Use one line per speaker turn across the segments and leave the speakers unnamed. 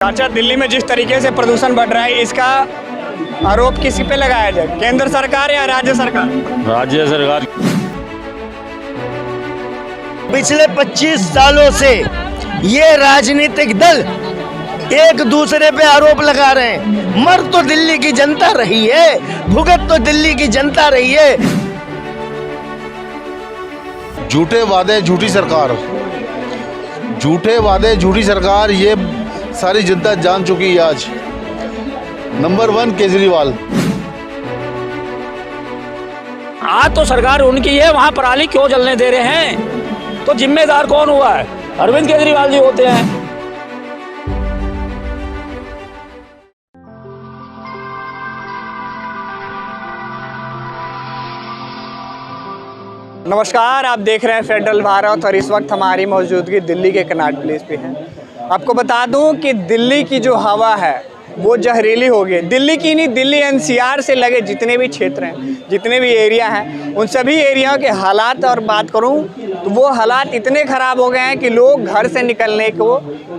चाचा, दिल्ली में जिस तरीके से प्रदूषण बढ़ रहा है, इसका आरोप किसी पे लगाया जाए? केंद्र सरकार या राज्य सरकार?
राज्य सरकार।
पिछले 25 सालों से ये राजनीतिक दल एक दूसरे पे आरोप लगा रहे हैं। मर तो दिल्ली की जनता रही है, भुगत तो दिल्ली की जनता रही है।
झूठे वादे झूठी सरकार, झूठे वादे झूठी सरकार, ये सारी जनता जान चुकी है। आज नंबर 1 केजरीवाल।
आज तो सरकार उनकी है, वहाँ पराली क्यों जलने दे रहे हैं? तो जिम्मेदार कौन हुआ है? अरविंद केजरीवाल जी होते हैं।
नमस्कार, आप देख रहे हैं फेडरल भारत और इस वक्त हमारी मौजूदगी दिल्ली के कनॉट प्लेस पे है। आपको बता दूं कि दिल्ली की जो हवा है वो जहरीली हो गई। दिल्ली की नहीं, दिल्ली एनसीआर से लगे जितने भी क्षेत्र हैं, जितने भी एरिया हैं, उन सभी एरियाओं के हालात और बात करूं तो वो हालात इतने ख़राब हो गए हैं कि लोग घर से निकलने को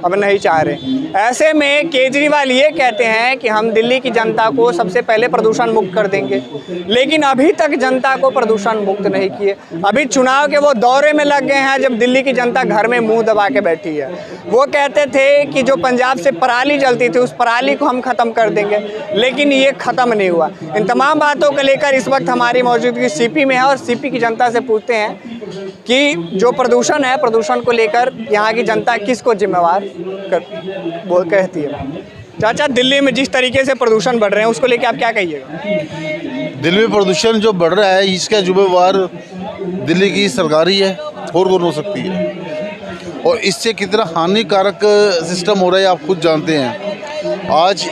अब नहीं चाह रहे। ऐसे में केजरीवाल ये कहते हैं कि हम दिल्ली की जनता को सबसे पहले प्रदूषण मुक्त कर देंगे, लेकिन अभी तक जनता को प्रदूषण मुक्त नहीं किए। अभी चुनाव के वो दौरे में लग गए हैं जब दिल्ली की जनता घर में मुंह दबा के बैठी है। वो कहते थे कि जो पंजाब से पराली जलती थी उस पराली को हम ख़त्म कर देंगे, लेकिन ये ख़त्म नहीं हुआ। इन तमाम बातों को लेकर इस वक्त हमारी मौजूदगी सीपी में है और सीपी की जनता से पूछते हैं कि जो प्रदूषण है, प्रदूषण को लेकर यहाँ की जनता किसको जिम्मेवार वो कहती है। चाचा, दिल्ली में जिस तरीके से प्रदूषण बढ़ रहे हैं उसको लेकर आप क्या कहिएगा?
दिल्ली में प्रदूषण जो बढ़ रहा है इसका जिम्मेवार दिल्ली की सरकार ही है, और कौन हो सकती है? और इससे कितना हानिकारक सिस्टम हो रहा है आप खुद जानते हैं। आज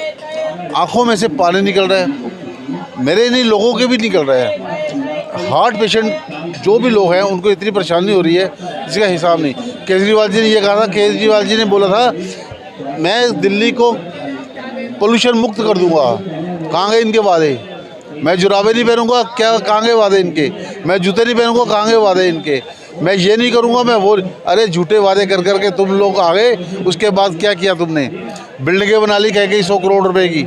आंखों में से पानी निकल रहा है, मेरे नहीं लोगों के भी निकल रहा है। हार्ट पेशेंट जो भी लोग हैं उनको इतनी परेशानी हो रही है जिसका हिसाब नहीं। केजरीवाल जी ने ये कहा था, केजरीवाल जी ने बोला था मैं दिल्ली को पोल्यूशन मुक्त कर दूंगा। कहाँ गए इनके वादे? मैं जुराबे नहीं पहनूंगा, क्या कहाँ गए वादे इनके? मैं जूते नहीं पहनूंगा, कहाँ गए वादे इनके? मैं ये नहीं करूंगा, मैं वो। अरे झूठे वादे कर करके तुम लोग आ गए, उसके बाद क्या किया तुमने? बिल्डिंगें बना ली कह के 100 करोड़ रुपए की।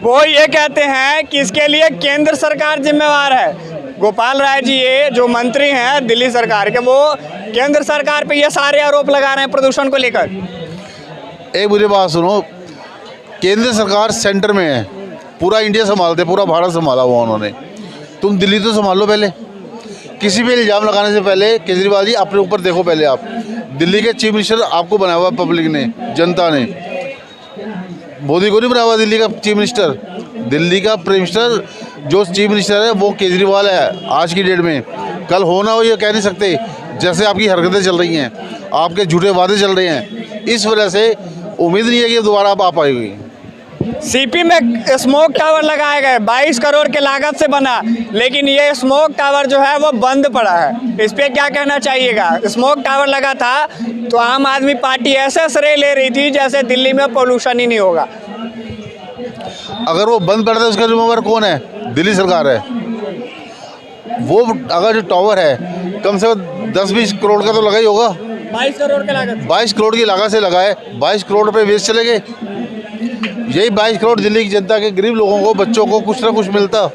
वो ये कहते हैं कि इसके लिए केंद्र सरकार जिम्मेवार है। गोपाल राय जी ये जो मंत्री हैं दिल्ली सरकार के, वो केंद्र सरकार पे ये सारे आरोप लगा रहे हैं प्रदूषण को लेकर।
एक मुझे बात सुनो, केंद्र सरकार सेंटर में है, पूरा इंडिया संभालते, पूरा भारत संभाला हुआ उन्होंने। तुम दिल्ली तो संभालो पहले। किसी भी इल्ज़ाम लगाने से पहले केजरीवाल जी अपने ऊपर देखो पहले। आप दिल्ली के चीफ मिनिस्टर आपको बनाया हुआ पब्लिक ने, जनता ने। मोदी को नहीं बनाया हुआ दिल्ली का चीफ मिनिस्टर। दिल्ली का प्राइम मिनिस्टर जो चीफ मिनिस्टर है वो केजरीवाल है आज की डेट में। कल हो ना हो ये कह नहीं सकते, जैसे आपकी हरकतें चल रही हैं, आपके झूठे वादे चल रहे हैं। इस वजह से उम्मीद नहीं है कि दोबारा आप आ पाएंगे।
सीपी में स्मोक टावर लगाए गए, 22 करोड़ के लागत से बना, लेकिन ये स्मोक टावर जो है वो बंद पड़ा है। इस पर क्या कहना चाहिएगा? स्मोक टावर लगा था तो आम आदमी पार्टी ऐसे श्रेय ले रही थी जैसे दिल्ली में पोल्यूशन ही नहीं होगा।
अगर वो बंद पड़ा था उसका जिम्मेवार कौन है? दिल्ली सरकार है। वो अगर जो टावर है कम से कम 10-20 करोड़ का तो लगा ही होगा।
22 करोड़ के लागत,
22 करोड़ की लागत से लगाए, 22 करोड़ रुपये वेस्ट चले गए। यही 22 करोड़ दिल्ली की जनता के गरीब लोगों को, बच्चों को कुछ ना कुछ मिलता,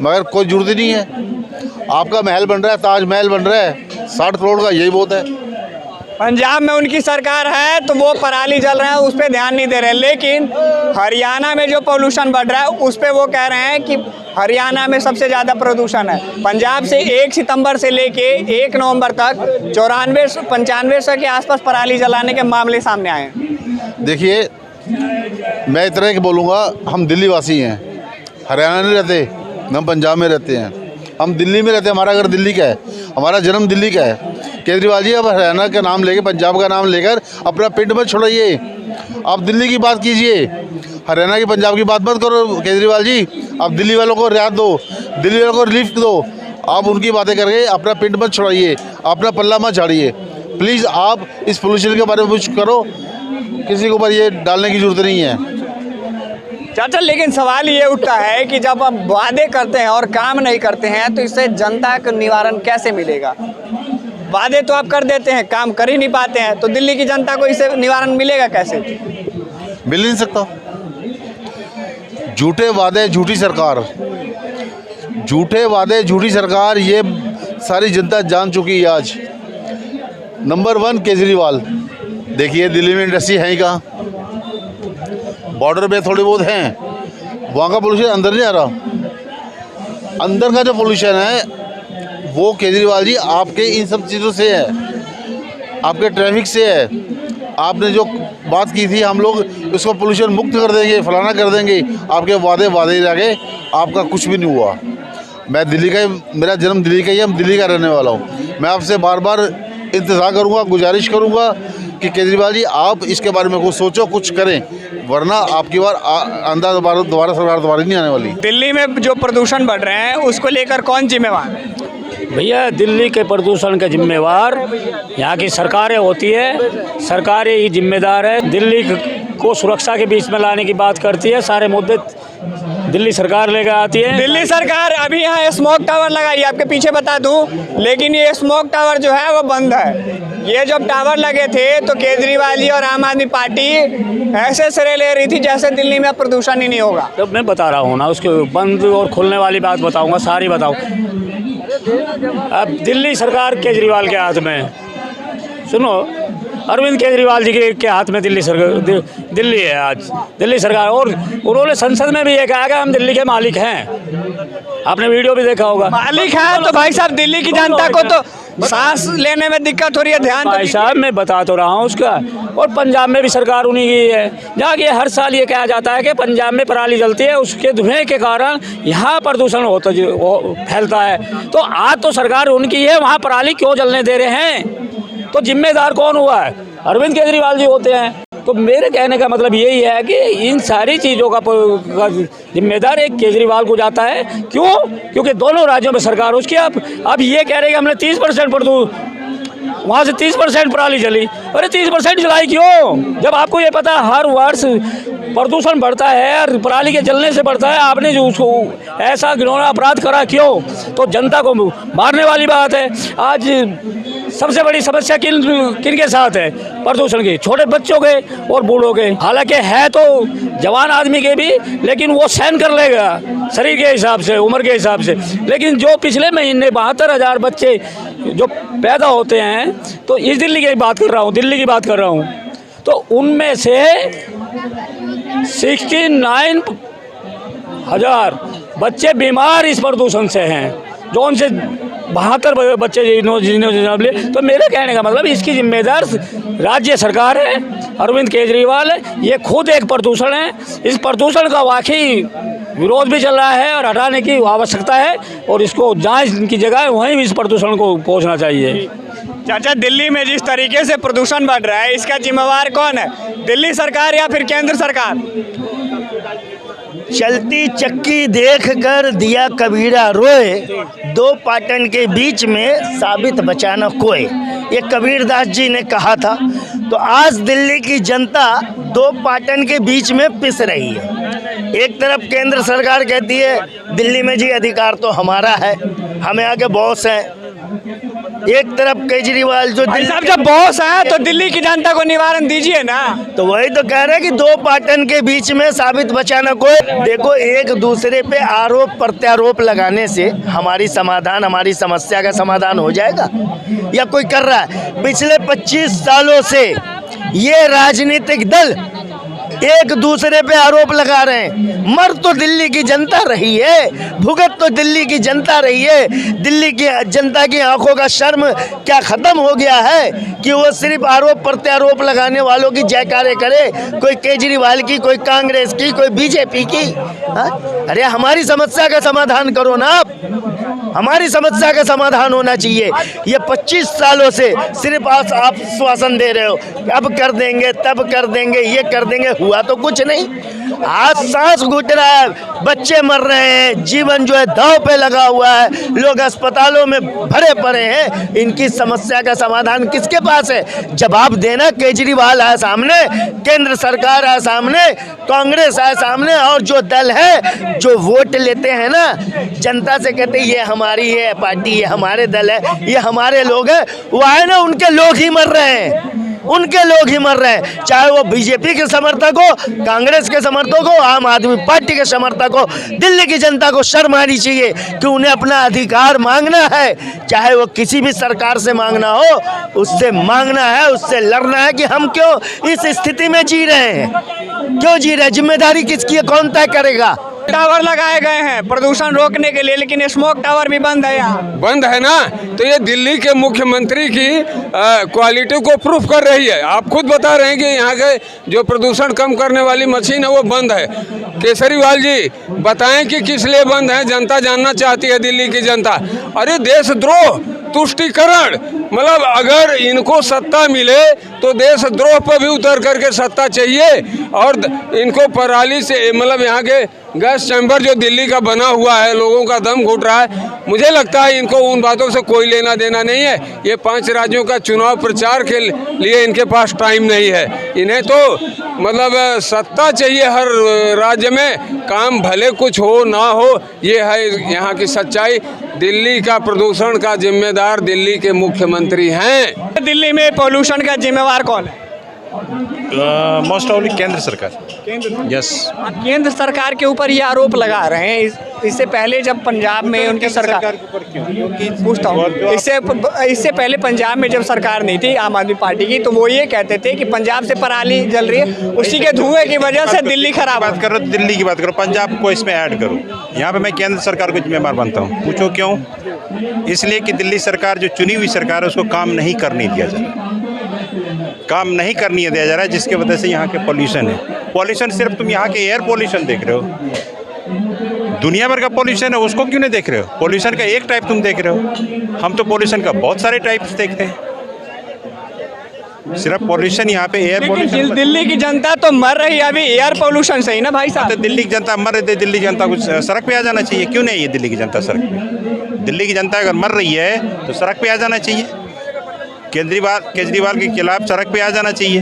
मगर कोई जरूरत ही नहीं है। आपका महल बन रहा है, ताजमहल बन रहा है 60 करोड़ का, यही बहुत है।
पंजाब में उनकी सरकार है तो वो पराली जल रहे हैं, उस पर ध्यान नहीं दे रहे। लेकिन हरियाणा में जो पोल्यूशन बढ़ रहा है उस पर वो कह रहे हैं कि हरियाणा में सबसे ज़्यादा प्रदूषण है। पंजाब से 1 सितंबर से लेके 1 नवंबर तक 94-95 के आसपास पराली जलाने के मामले सामने आए हैं।
देखिए, मैं इतना कि बोलूँगा, हम दिल्ली वासी हैं, हरियाणा नहीं रहते, हम पंजाब में रहते हैं। हम दिल्ली में रहते हैं, हमारा घर दिल्ली का है, हमारा जन्म दिल्ली का है। केजरीवाल जी अब हरियाणा का नाम लेकर, पंजाब का नाम लेकर अपना पिंड मत छोड़िए। आप दिल्ली की बात कीजिए, हरियाणा की, पंजाब की बात मत करो। केजरीवाल जी आप दिल्ली वालों को रियायत दो, दिल्ली वालों को रिलीफ दो। आप उनकी बातें करके अपना पिंड मत छोड़िए, अपना पल्ला मत झाड़िए। प्लीज़ आप इस पोल्यूशन के बारे में कुछ करो, किसी के ऊपर ये डालने की जरूरत नहीं है।
चाचा, लेकिन सवाल ये उठता है कि जब आप वादे करते हैं और काम नहीं करते हैं तो इससे जनता का निवारण कैसे मिलेगा? वादे तो आप कर देते हैं, काम कर ही नहीं पाते हैं, तो दिल्ली की जनता को इससे निवारण मिलेगा कैसे?
मिल नहीं सकता। झूठे वादे झूठी सरकार, झूठे वादे झूठी सरकार, ये सारी जनता जान चुकी है आज। नंबर 1 केजरीवाल, देखिए दिल्ली में इंडस्ट्री है ही कहाँ, बॉर्डर पे थोड़े बहुत हैं, वहाँ का पोल्यूशन अंदर नहीं आ रहा। अंदर का जो पोल्यूशन है वो केजरीवाल जी आपके इन सब चीज़ों से है, आपके ट्रैफिक से है। आपने जो बात की थी हम लोग उसको पोल्यूशन मुक्त कर देंगे, फलाना कर देंगे, आपके वादे ही रह गए, आपका कुछ भी नहीं हुआ। मैं दिल्ली का, मेरा जन्म दिल्ली का ही है, हम दिल्ली का रहने वाला हूँ। मैं आपसे बार बार इंतज़ार करूँगा, गुजारिश करूँगा कि केजरीवाल जी आप इसके बारे में कुछ सोचो, कुछ करें, वरना आपकी बार अंदर दोबारा सरकार दोबारा नहीं आने वाली।
दिल्ली में जो प्रदूषण बढ़ रहे हैं उसको लेकर कौन जिम्मेवार है?
भैया दिल्ली के प्रदूषण के जिम्मेवार यहाँ की सरकारें होती है, सरकारें ही जिम्मेदार है। दिल्ली को सुरक्षा के बीच में लाने की बात करती है, सारे मुद्दे दिल्ली सरकार लेकर आती है।
दिल्ली सरकार अभी यहाँ स्मोक टावर लगाई, आपके पीछे बता दूं, लेकिन ये स्मोक टावर जो है वो बंद है। ये जब टावर लगे थे तो केजरीवाल जी और आम आदमी पार्टी ऐसे श्रेय ले रही थी जैसे दिल्ली में प्रदूषण ही नहीं होगा।
तो मैं बता रहा हूँ ना, उसके बंद और खुलने वाली बात बताऊँगा, सारी बताऊँ। अब दिल्ली सरकार केजरीवाल के हाथ में, सुनो, अरविंद केजरीवाल जी के हाथ में दिल्ली सरकार, दिल्ली है आज दिल्ली सरकार। और उन्होंने संसद में भी ये कहा कि हम दिल्ली के मालिक हैं। आपने वीडियो भी देखा होगा।
मालिक है तो भाई साहब दिल्ली की जनता को तो सांस लेने में दिक्कत हो रही है, ध्यान
भाई साहब मैं बता तो रहा हूँ उसका। और पंजाब में भी सरकार उन्हीं की है, जहाँ की हर साल ये कहा जाता है कि पंजाब में पराली जलती है, उसके धुएं के कारण यहाँ प्रदूषण फैलता है। तो आज तो सरकार उनकी है, वहाँ पराली क्यों जलने दे रहे हैं? तो जिम्मेदार कौन हुआ है? अरविंद केजरीवाल जी होते हैं। तो मेरे कहने का मतलब यही है कि इन सारी चीज़ों का जिम्मेदार एक केजरीवाल को जाता है। क्यों? क्योंकि दोनों राज्यों में सरकार उसकी। अब ये कह रहे हैं कि हमने 30% वहाँ से 30% पराली जली। अरे 30% जलाई क्यों? जब आपको ये पता हर वर्ष प्रदूषण बढ़ता है और पराली के जलने से बढ़ता है, आपने जो उसको ऐसा घिनौना अपराध करा क्यों? तो जनता को मारने वाली बात है। आज सबसे बड़ी समस्या किन के साथ है? प्रदूषण की, छोटे बच्चों के और बूढ़ों के। हालांकि है तो जवान आदमी के भी, लेकिन वो सहन कर लेगा शरीर के हिसाब से, उम्र के हिसाब से। लेकिन जो पिछले महीने 72,000 बच्चे जो पैदा होते हैं, तो इस दिल्ली की बात कर रहा हूँ, दिल्ली की बात कर रहा हूँ, तो उनमें से 69,000 बच्चे बीमार इस प्रदूषण से हैं, जो उनसे 72 बच्चे जिन्होंने। तो मेरे कहने का मतलब इसकी जिम्मेदार राज्य सरकार है, अरविंद केजरीवाल है। ये खुद एक प्रदूषण है। इस प्रदूषण का वाकई विरोध भी चल रहा है और हटाने की आवश्यकता है, और इसको जहाँ की जगह है वहीं इस प्रदूषण को पहुँचना चाहिए।
चाचा, दिल्ली में जिस तरीके से प्रदूषण बढ़ रहा है इसका जिम्मेवार कौन है? दिल्ली सरकार या फिर केंद्र सरकार?
चलती चक्की देखकर दिया कबीरा रोए, दो पाटन के बीच में साबित बचाना कोई, ये कबीरदास जी ने कहा था। तो आज दिल्ली की जनता दो पाटन के बीच में पिस रही है। एक तरफ केंद्र सरकार कहती है दिल्ली में जी अधिकार तो हमारा है, हमें आगे बॉस है। एक तरफ केजरीवाल जो
साहब जब बॉस है तो दिल्ली की जनता को निवारण दीजिए ना। तो
वही तो कह रहे हैं कि दो पाटन के बीच में साबित बचाना कोई। देखो, एक दूसरे पे आरोप प्रत्यारोप लगाने से हमारी समस्या का समाधान हो जाएगा या कोई कर रहा है? पिछले 25 सालों से ये राजनीतिक दल एक दूसरे पे आरोप लगा रहे हैं। मर तो दिल्ली की जनता रही है, भुगत तो दिल्ली की जनता रही है। दिल्ली की जनता की आंखों का शर्म क्या खत्म हो गया है कि वो सिर्फ आरोप प्रत्यारोप लगाने वालों की जयकारे करे, कोई केजरीवाल की, कोई कांग्रेस की, कोई बीजेपी की। अरे हमारी समस्या का समाधान करो ना आप, हमारी समस्या का समाधान होना चाहिए। ये 25 सालों से सिर्फ आप आश्वासन दे रहे हो, अब कर देंगे, तब कर देंगे, ये कर देंगे, हुआ तो कुछ नहीं। आज सांस घुट रहा है, बच्चे मर रहे हैं, जीवन जो है दांव पे लगा हुआ है, लोग अस्पतालों में भरे पड़े हैं। इनकी समस्या का समाधान किसके पास है? जवाब देना केजरीवाल है सामने, केंद्र सरकार है सामने, कांग्रेस है सामने, और जो दल है जो वोट लेते हैं ना, जनता से कहते हैं ये हमारी है पार्टी, ये हमारे दल है, ये हमारे लोग हैं, वो आए ना, उनके लोग ही मर रहे हैं, उनके लोग ही मर रहे हैं, चाहे वो बीजेपी के समर्थक हो, कांग्रेस के समर्थक हो, आम आदमी पार्टी के समर्थक हो। दिल्ली की जनता को शर्म आनी चाहिए कि उन्हें अपना अधिकार मांगना है, चाहे वो किसी भी सरकार से मांगना हो, उससे मांगना है, उससे लड़ना है कि हम क्यों इस स्थिति में जी रहे हैं, क्यों जी रहे हैं, जिम्मेदारी किसकी है, कौन तय करेगा।
टावर लगाए गए हैं प्रदूषण रोकने के लिए, लेकिन स्मोक टावर भी बंद है यहाँ।
बंद है ना, तो ये दिल्ली के मुख्यमंत्री की क्वालिटी को प्रूफ कर रही है। आप खुद बता रहे हैं कि यहाँ के जो प्रदूषण कम करने वाली मशीन है वो बंद है। केजरीवाल जी बताएं कि किस लिए बंद है, जनता जानना चाहती है, दिल्ली की जनता। अरे देशद्रोह, तुष्टीकरण, मतलब अगर इनको सत्ता मिले तो देशद्रोह पर भी उतर करके सत्ता चाहिए, और इनको पराली से, मतलब यहाँ के गैस चैम्बर जो दिल्ली का बना हुआ है, लोगों का दम घुट रहा है, मुझे लगता है इनको उन बातों से कोई लेना देना नहीं है। ये 5 राज्यों का चुनाव प्रचार के लिए इनके पास टाइम नहीं है। इन्हें तो मतलब सत्ता चाहिए हर राज्य में, काम भले कुछ हो ना हो, ये है यहाँ की सच्चाई। दिल्ली का प्रदूषण का जिम्मेदार दिल्ली के मुख्यमंत्री हैं।
दिल्ली में पोल्यूशन का जिम्मेवार कौन है?
मोस्ट ऑफली केंद्र सरकार।
केंद्र।
यस,
आप केंद्र सरकार के ऊपर ये आरोप लगा रहे हैं। इससे पहले जब पंजाब में उनकी सरकार
के ऊपर क्यों?
पूछता हूँ, इससे पहले पंजाब में जब सरकार नहीं थी आम आदमी पार्टी की, तो वो ये कहते थे कि पंजाब से पराली जल रही है, उसी के धुएं की वजह से दिल्ली खराब।
बात करो, दिल्ली की बात करो, पंजाब को इसमें ऐड करो। यहाँ पे मैं केंद्र सरकार को जिम्मेदार बनता हूँ। पूछो क्यों? इसलिए कि दिल्ली सरकार जो चुनी हुई सरकार है उसको काम नहीं करने दिया जा रहा, काम नहीं करने दिया जा रहा है, जिसके वजह से यहाँ के पॉल्यूशन है। पॉल्यूशन सिर्फ तुम यहाँ के एयर पॉल्यूशन देख रहे हो, दुनिया भर का पॉल्यूशन है, उसको क्यों नहीं देख रहे हो? पॉल्यूशन का एक टाइप तुम देख रहे हो, हम तो पॉल्यूशन का बहुत सारे टाइप्स देखते हैं। सिर्फ पॉल्यूशन यहाँ पे एयर पॉल्यूशन।
दिल्ली की जनता तो मर रही है अभी एयर पोल्यूशन से ही ना भाई साहब।
तो दिल्ली की जनता मर रही है, दिल्ली की जनता को सड़क पे आ जाना चाहिए। क्यों नहीं है दिल्ली की जनता सड़क पे? दिल्ली की जनता अगर मर रही है तो सड़क पे आ जाना चाहिए, केजरीवाल के खिलाफ सड़क पे आ जाना चाहिए।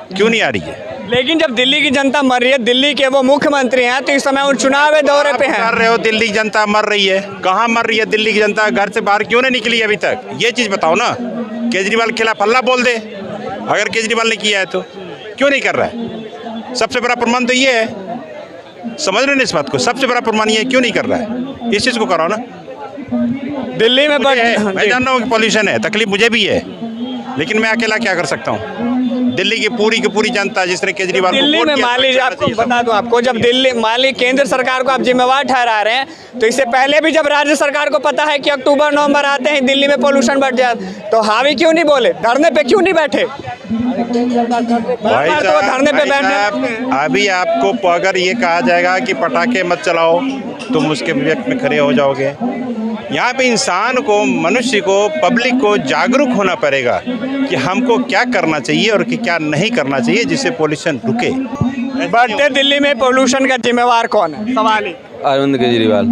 क्यों नहीं आ रही है?
लेकिन जब दिल्ली की जनता मर रही है, दिल्ली के वो मुख्यमंत्री हैं, तो इस समय वो चुनाव दौरे पे हैं।
कर रहे हो, दिल्ली की जनता मर रही है, कहाँ मर रही है दिल्ली की जनता? घर से बाहर क्यों नहीं निकली अभी तक? ये चीज़ बताओ ना। केजरीवाल के खिलाफ हल्ला बोल दे, अगर केजरीवाल ने किया है तो क्यों नहीं कर रहा है? सबसे बड़ा प्रमाण तो ये है, समझ रहे हैं इस बात को? सबसे बड़ा प्रमाण ये है, क्यों नहीं कर रहा है? इस चीज़ को कराओ ना।
दिल्ली में
मैं जान रहा हूँ कि पॉल्यूशन है, तकलीफ मुझे भी है, लेकिन मैं अकेला क्या कर सकता हूँ? दिल्ली की पूरी जनता, जिसने केजरीवाल को
दिल्ली में माली, आपको बता दूं, आपको जब दिल्ली माली केंद्र सरकार को आप जिम्मेवार ठहरा रहे हैं, तो इससे पहले भी जब राज्य सरकार को पता है कि अक्टूबर नवंबर आते हैं दिल्ली में पोल्यूशन बढ़ जाए, तो हावी क्यों नहीं बोले, धरने पे क्यों नहीं बैठे?
भाई साहब, अभी आपको अगर ये कहा जाएगा कि पटाखे मत चलाओ, तुम उसके विवेक में खड़े हो जाओगे। यहाँ पे इंसान को, मनुष्य को, पब्लिक को जागरूक होना पड़ेगा कि हमको क्या करना चाहिए और कि क्या नहीं करना चाहिए, जिससे पोल्यूशन रुके।
बढ़ते दिल्ली में पोल्यूशन का जिम्मेवार कौन है? सवाल ही
अरविंद केजरीवाल।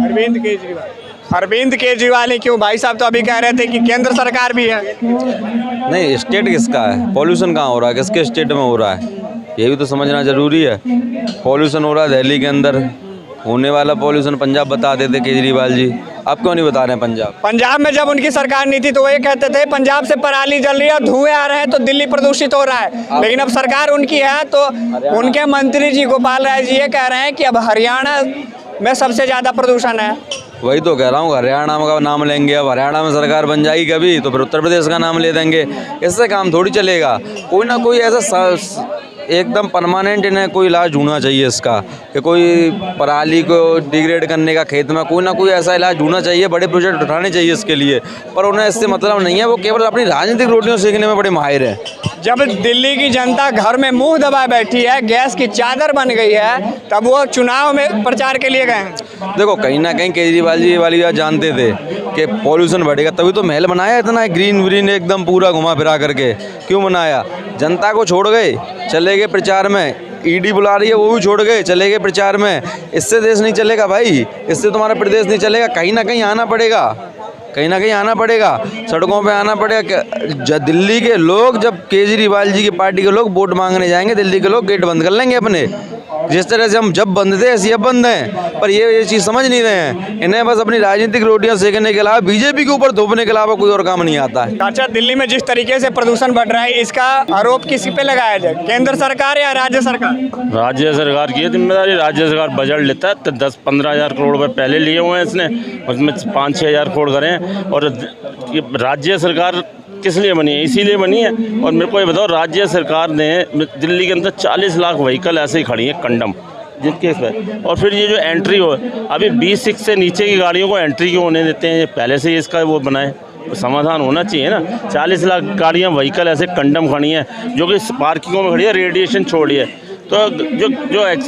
अरविंद केजरीवाल ही क्यों? भाई साहब तो अभी कह रहे थे कि केंद्र सरकार भी है।
नहीं, स्टेट किसका है? पॉल्यूशन कहाँ हो रहा है, किसके स्टेट में हो रहा है, ये भी तो समझना जरूरी है। पॉल्यूशन हो रहा है दिल्ली के अंदर, होने वाला पॉल्यूशन पंजाब बताते थे केजरीवाल जी, आप क्यों नहीं बता रहे हैं पंजाब?
पंजाब में जब उनकी सरकार नहीं थी तो वो ये कहते थे पंजाब से पराली जल रही है, धुएं आ रहे हैं, तो दिल्ली प्रदूषित हो रहा है। लेकिन अब सरकार उनकी है, तो उनके मंत्री जी गोपाल राय जी ये कह रहे हैं कि अब हरियाणा में सबसे ज़्यादा प्रदूषण है।
वही तो कह रहा हूँ, हरियाणा का नाम लेंगे, अब हरियाणा में सरकार बन जाएगी कभी तो फिर उत्तर प्रदेश का नाम ले देंगे, इससे काम थोड़ी चलेगा। कोई ना कोई ऐसा एकदम परमानेंट इन्हें कोई इलाज ढूंढना चाहिए इसका, कि कोई पराली को डिग्रेड करने का खेत में कोई ना कोई ऐसा इलाज ढूंढना चाहिए, बड़े प्रोजेक्ट उठाने चाहिए इसके लिए। पर उन्हें इससे मतलब नहीं है, वो केवल अपनी राजनीतिक रोटियों सीखने में बड़े माहिर हैं।
जब दिल्ली की जनता घर में मुंह दबाए बैठी है, गैस की चादर बन गई है, तब वो चुनाव में प्रचार के लिए गए हैं।
देखो, कहीं ना कहीं केजरीवाल जी ये वाली बात जानते थे कि पॉल्यूशन बढ़ेगा, तभी तो महल बनाया इतना ग्रीन एकदम पूरा घुमा फिरा करके। क्यों बनाया? जनता को छोड़ गए, चले गए प्रचार में। ईडी बुला रही है, वो भी छोड़ गए, चले गए प्रचार में। इससे देश नहीं चलेगा भाई, इससे तुम्हारा प्रदेश नहीं चलेगा। कहीं ना कहीं आना पड़ेगा, कहीं ना कहीं आना पड़ेगा, सड़कों पे आना पड़ेगा। दिल्ली के लोग, जब केजरीवाल जी की पार्टी के लोग वोट मांगने जाएंगे, दिल्ली के लोग गेट बंद कर लेंगे अपने, जिस तरह से हम जब बंद थे ऐसे अब बंद हैं, पर ये चीज़ समझ नहीं रहे हैं। इन्हें बस अपनी राजनीतिक रोटियां सेकने के अलावा, बीजेपी के ऊपर थोपने के अलावा कोई और काम नहीं आता है।
अच्छा, दिल्ली में जिस तरीके से प्रदूषण बढ़ रहा है, इसका आरोप किसी पे लगाया जाए, केंद्र सरकार या राज्य सरकार?
राज्य सरकार की जिम्मेदारी। राज्य सरकार बजट लेता है तो 10-15 हज़ार करोड़ रुपए पहले लिए हुए हैं इसने, उसमें 5-6 हज़ार करोड़ करें। और ये राज्य सरकार किस लिए बनी है? इसीलिए बनी है। और मेरे को ये बताओ, राज्य सरकार ने दिल्ली के अंदर 40 लाख व्हीकल ऐसे ही खड़ी हैं कंडम, जिनके पे, और फिर ये जो एंट्री हो, अभी 20 से नीचे की गाड़ियों को एंट्री क्यों होने देते हैं? पहले से ही इसका वो बनाए, समाधान होना चाहिए ना। 40 लाख गाड़ियाँ व्हीकल ऐसे कंडम खड़ी हैं जो कि पार्किंगों में खड़ी है, रेडिएशन छोड़ी है। तो जो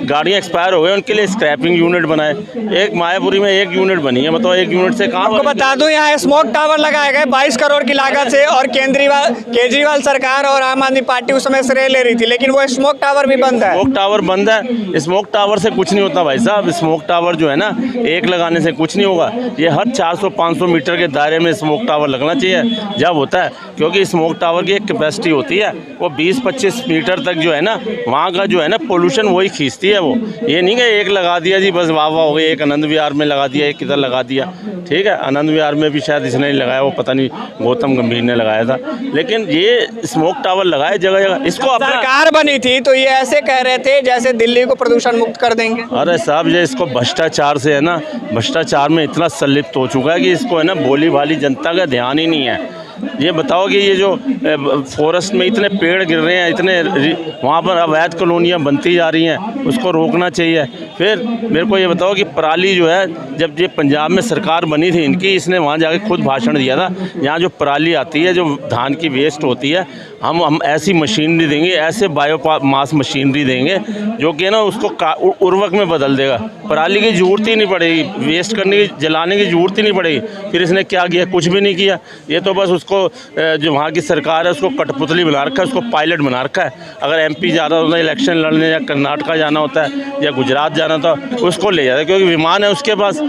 गाड़ियाँ एक्सपायर हो गए उनके लिए स्क्रैपिंग यूनिट बनाए। एक मायापुरी में 1 यूनिट बनी है, बताओ 1 यूनिट से कहाँ?
आपको बता दूं, यहाँ स्मोक टावर लगाए गए 22 करोड़ की लागत से, और केजरीवाल सरकार और आम आदमी पार्टी उस समय श्रेय ले रही थी, लेकिन वो स्मोक टावर भी बंद है।
स्मोक टावर बंद है। स्मोक टावर से कुछ नहीं होता भाई साहब। स्मोक टावर जो है ना, एक लगाने से कुछ नहीं होगा। ये हर 400-500 मीटर के दायरे में स्मोक टावर लगना चाहिए जब होता है, क्योंकि स्मोक टावर की एक कैपेसिटी होती है, वो 20-25 मीटर तक जो है ना, वहाँ का जो है ना पोल्यूशन वही खींचती है। वो ये नहीं कि एक लगा दिया जी बस वाह वाह हो गई, एक आनंद विहार में लगा दिया, एक किधर लगा दिया। ठीक है, आनंद विहार में भी शायद इसने नहीं लगाया, वो पता नहीं गौतम गंभीर ने लगाया था, लेकिन ये स्मोक टावर लगाए जगह जगह। इसको
सरकार बनी थी तो ये ऐसे कह रहे थे जैसे दिल्ली को प्रदूषण मुक्त कर देंगे।
अरे साहब, ये इसको भ्रष्टाचार से है ना, भ्रष्टाचार में इतना संलिप्त हो चुका है कि इसको है ना भोली भाली जनता का ध्यान ही नहीं है। ये बताओ कि ये जो फॉरेस्ट में इतने पेड़ गिर रहे हैं, इतने वहाँ पर अवैध कॉलोनियाँ बनती जा रही हैं, उसको रोकना चाहिए। फिर मेरे को ये बताओ कि पराली जो है, जब ये पंजाब में सरकार बनी थी इनकी, इसने वहाँ जाके खुद भाषण दिया था, यहाँ जो पराली आती है, जो धान की वेस्ट होती है, हम ऐसी मशीनरी देंगे, ऐसे बायोमास मशीनरी देंगे जो कि ना उसको उर्वरक में बदल देगा। पराली की ज़रूरत ही नहीं पड़ेगी, वेस्ट करने की, जलाने की ज़रूरत ही नहीं पड़ेगी। फिर इसने क्या किया? कुछ भी नहीं किया। ये तो बस उसको जो वहाँ की सरकार है उसको कठपुतली बना रखा है, उसको पायलट बना रखा है। अगर MP जाना होता है इलेक्शन लड़ने, या कर्नाटका जाना होता है, या गुजरात जाना था, उसको ले जाता है, क्योंकि विमान है उसके पास।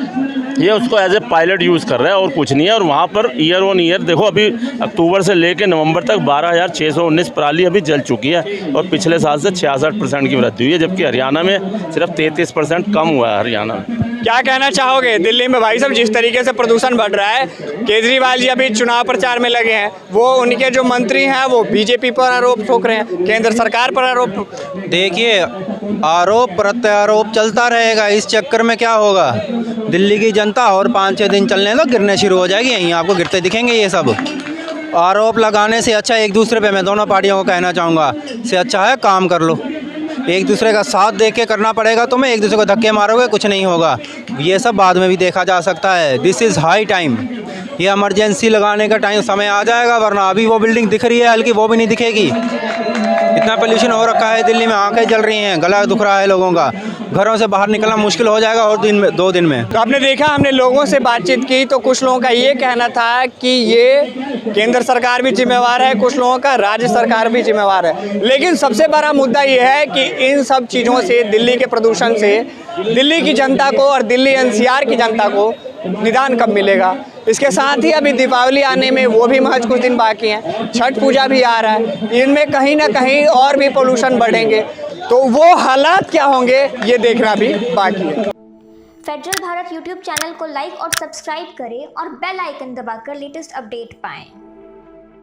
ये उसको एज ए पायलट यूज़ कर रहा है और कुछ नहीं है। और वहाँ पर ईयर ऑन ईयर देखो, अभी अक्टूबर से लेकर नवंबर तक 12,619 पराली अभी जल चुकी है, और पिछले साल से 66% की वृद्धि हुई है, जबकि हरियाणा में सिर्फ 33% कम हुआ है। हरियाणा में
क्या कहना चाहोगे दिल्ली में भाई साहब, जिस तरीके से प्रदूषण बढ़ रहा है? केजरीवाल जी अभी चुनाव प्रचार में लगे हैं, वो उनके जो मंत्री हैं वो बीजेपी पर आरोप ठोक रहे हैं, केंद्र सरकार पर आरोप।
देखिए, आरोप प्रत्यारोप चलता रहेगा। इस चक्कर में क्या होगा, दिल्ली की जनता और 5-6 दिन चलने दो, गिरने शुरू हो जाएगी। यहीं आपको गिरते दिखेंगे ये सब। आरोप लगाने से अच्छा एक दूसरे पे, मैं दोनों पार्टियों को कहना चाहूँगा, से अच्छा है काम कर लो। एक दूसरे का साथ देख के करना पड़ेगा तुम्हें, एक दूसरे को धक्के मारोगे कुछ नहीं होगा। ये सब बाद में भी देखा जा सकता है। दिस इज़ हाई टाइम, ये इमरजेंसी लगाने का टाइम समय आ जाएगा, वरना अभी वो बिल्डिंग दिख रही है हल्की, वो भी नहीं दिखेगी। इतना पोल्यूशन हो रखा है दिल्ली में, आंखें जल रही हैं, गला दुख रहा है लोगों का, घरों से बाहर निकलना मुश्किल हो जाएगा और 2 दिन में।
तो आपने देखा, हमने लोगों से बातचीत की तो कुछ लोगों का ये कहना था कि ये केंद्र सरकार भी जिम्मेवार है, कुछ लोगों का राज्य सरकार भी जिम्मेवार है। लेकिन सबसे बड़ा मुद्दा ये है कि इन सब चीज़ों से, दिल्ली के प्रदूषण से दिल्ली की जनता को और दिल्ली NCR की जनता को निदान कब मिलेगा? इसके साथ ही अभी दीपावली आने में वो भी महज कुछ दिन बाकी हैं, छठ पूजा भी आ रहा है, इनमें कहीं ना कहीं और भी पोल्यूशन बढ़ेंगे, तो वो हालात क्या होंगे ये देखना भी बाकी है।
फेडरल भारत यूट्यूब चैनल को लाइक और सब्सक्राइब करें और बेल आइकन दबाकर लेटेस्ट अपडेट पाएं।